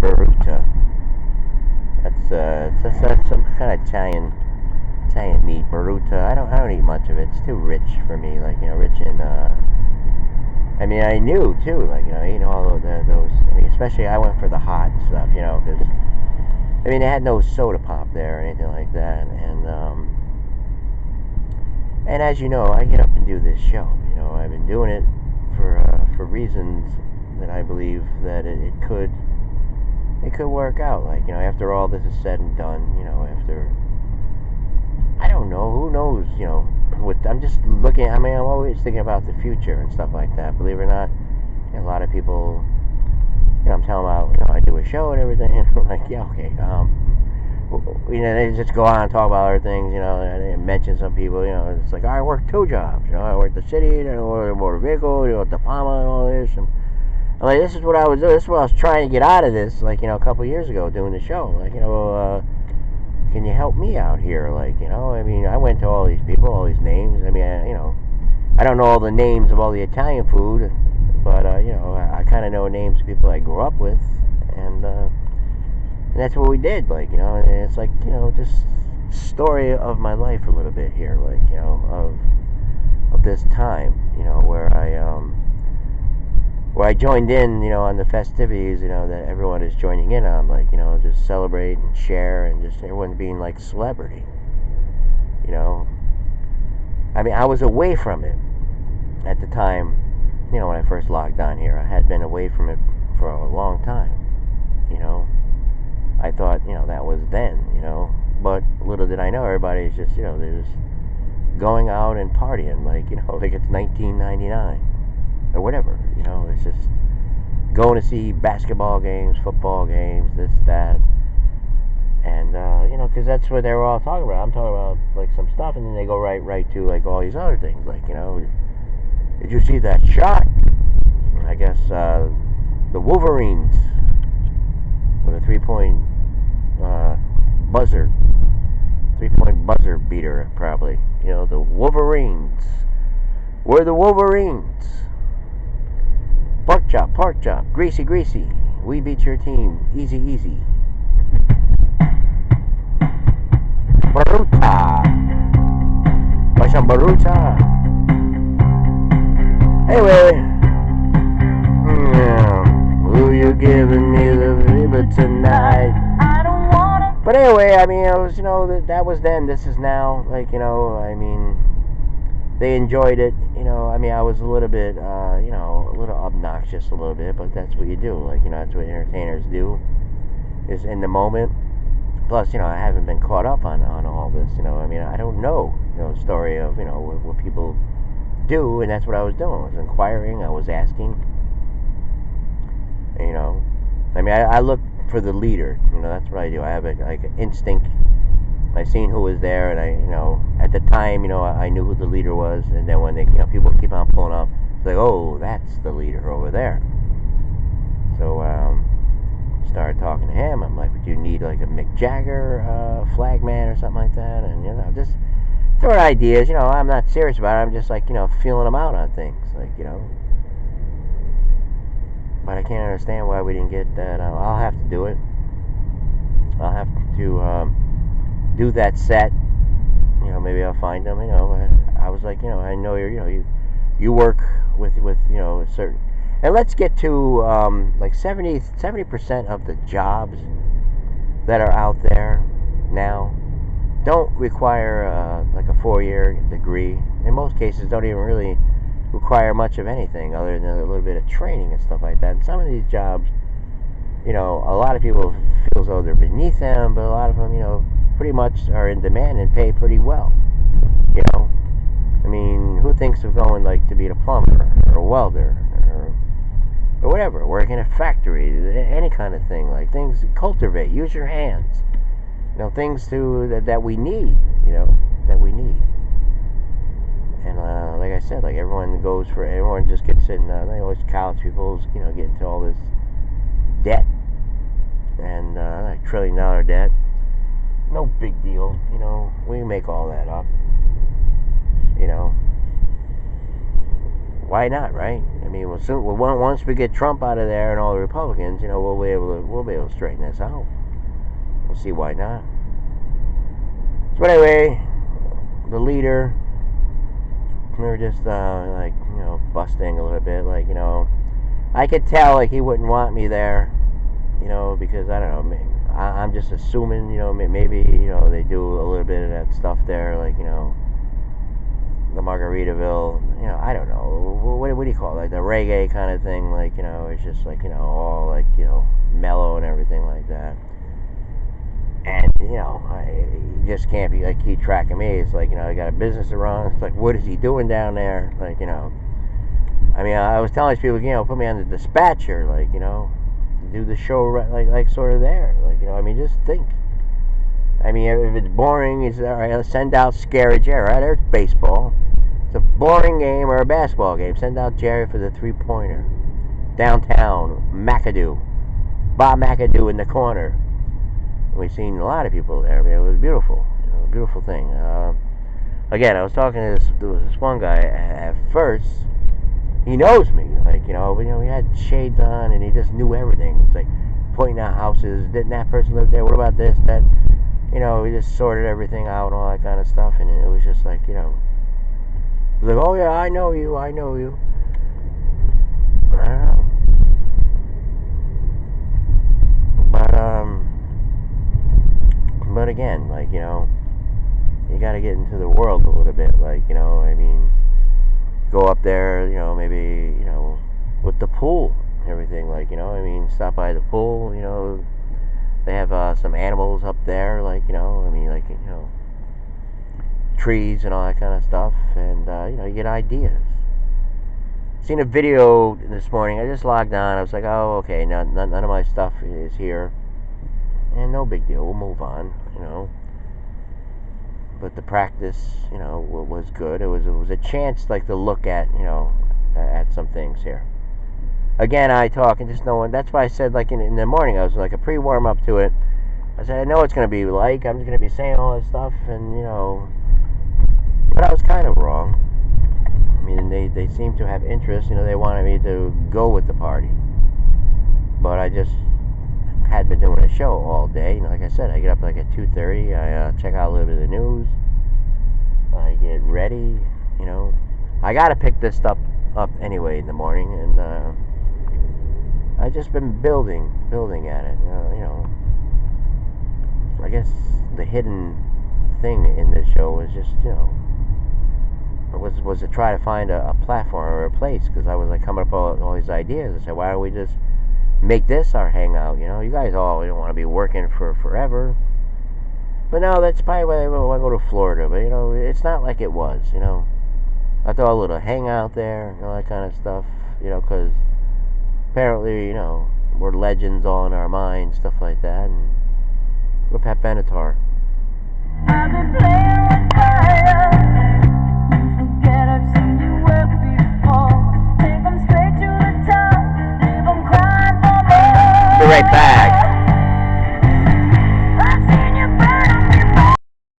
Baruta. That's some kind of Italian meat. Baruta. I don't eat much of it. It's too rich for me. Like, rich in. I mean, I knew too. Like, eating all of those. I mean, especially I went for the hot stuff. Because I mean, they had no soda pop there or anything like that. And as you know, I get up and do this show. I've been doing it for reasons that I believe that it could work out. Like, after all this is said and done, after, I don't know, who knows, I'm just looking, I mean, I'm always thinking about the future and stuff like that. Believe it or not, a lot of people, I'm telling them about, I do a show and everything, and I'm like, yeah, okay, they just go on and talk about other things, and they mention some people, it's like, I work 2 jobs, I work the city, and I work the motor vehicle, at the Palma and all this, and I'm like, this is what I was doing, this is what I was trying to get out of this, like, a couple of years ago doing the show, like, can you help me out here, like, I mean, I went to all these people, all these names, I mean, I don't know all the names of all the Italian food, but, I kind of know names of people I grew up with, and that's what we did, like, and it's like, just story of my life a little bit here, like, of this time, where I joined in, on the festivities, that everyone is joining in on, like, just celebrate and share, and just everyone being like celebrity, I mean, I was away from it at the time, when I first logged on here. I had been away from it for a long time, I thought, that was then, but little did I know, everybody's just, they're just going out and partying, like, like it's 1999. Or whatever, it's just going to see basketball games, football games, this, that, and, because that's what they were all talking about. I'm talking about, like, some stuff, and then they go right to, like, all these other things, like, did you see that shot? I guess, the Wolverines, with a 3-point, buzzer, 3-point buzzer beater, probably, the Wolverines, we're the Wolverines. Pork chop, greasy, we beat your team, easy. Baruta, Baruta. Anyway, who you giving me the fever tonight? I don't wanna. But anyway, I mean, it was, that was then, this is now, like, I mean, they enjoyed it, I mean, I was a little bit, a little obnoxious a little bit, but that's what you do, like, that's what entertainers do, is in the moment. Plus, I haven't been caught up on all this, I mean, I don't know, the story of, what people do, and that's what I was doing. I was inquiring, I was asking, I mean, I look for the leader, that's what I do. I have an instinct. I seen who was there, and I, at the time, I knew who the leader was, and then when they, people keep on pulling up, it's like, oh, that's the leader over there. So, started talking to him. I'm like, would you need like a Mick Jagger flag man or something like that? And, just throwing ideas, I'm not serious about it. I'm just like, feeling them out on things, like, but I can't understand why we didn't get that. I'll have to do it. I'll have to, do that set, maybe I'll find them, I was like, I know you work with a certain, and let's get to, like 70% of the jobs that are out there now don't require, like a 4-year degree. In most cases, don't even really require much of anything other than a little bit of training and stuff like that. And some of these jobs, a lot of people feel as though they're beneath them, but a lot of them, pretty much are in demand and pay pretty well. I mean, who thinks of going like to be a plumber or a welder or whatever, working in a factory, any kind of thing, like things cultivate, use your hands, things that we need, that we need. And like I said, like everyone just gets in. They always college people, get into all this debt and like $1 trillion debt. No big deal, we can make all that up, Why not, right? I mean, once we get Trump out of there and all the Republicans, we'll be able to straighten this out. We'll see why not. So anyway, the leader, we were just busting a little bit, I could tell he wouldn't want me there, because I don't know, I'm just assuming, maybe they do a little bit of that stuff there, the Margaritaville, I don't know, what do you call it, the reggae kind of thing, it's just all mellow and everything like that. And I just can't be keep track of me. It's I got a business to run. It's what is he doing down there? I mean, I was telling these people, put me on the dispatcher, do the show sort of there, I mean, just think. I mean, if it's boring, it's all right. Let's send out Scary Jerry. Right, there's baseball. It's a boring game or a basketball game. Send out Jerry for the 3-pointer. Downtown, McAdoo, Bob McAdoo in the corner. We've seen a lot of people there. I mean, it was beautiful, a beautiful thing. Again, I was talking to this one guy. At first, he knows me, he had shades on and he just knew everything. He's pointing out houses. Didn't that person live there? What about this, that? He just sorted everything out and all that kind of stuff. And it was just he was oh yeah, I know you. I don't know, but again, you got to get into the world a little bit, I mean, go up there, maybe, with the pool, everything, I mean, stop by the pool, they have some animals up there, I mean, trees and all that kind of stuff, and, you get ideas. Seen a video this morning, I just logged on, I was oh, okay, none of my stuff is here, and no big deal, we'll move on, But the practice, was good. It was a chance, to look at, at some things here. Again, I talk and just knowing. That's why I said, in the morning, I was a pre-warm up to it. I said, I know it's going to be I'm just going to be saying all this stuff, and but I was kind of wrong. I mean, they seem to have interest. They wanted me to go with the party, but I just had been doing a show all day. Like I said, I get up at 2:30. I check out a little bit of the news. I get ready. I gotta pick this stuff up anyway in the morning, and I just been building at it. I guess the hidden thing in this show was just was to try to find a platform or a place, because I was coming up with all these ideas. I said, why don't we just make this our hangout? You guys all don't want to be working for forever. But no, that's probably why I want to go to Florida. But it's not like it was. I thought a little hangout there and all that kind of stuff. Because apparently, we're legends all in our minds, stuff like that. And with Pat Benatar. I've been playing with fire. Forget I've seen you well before. Take them straight to the top. Leave them crying for more. Be right back.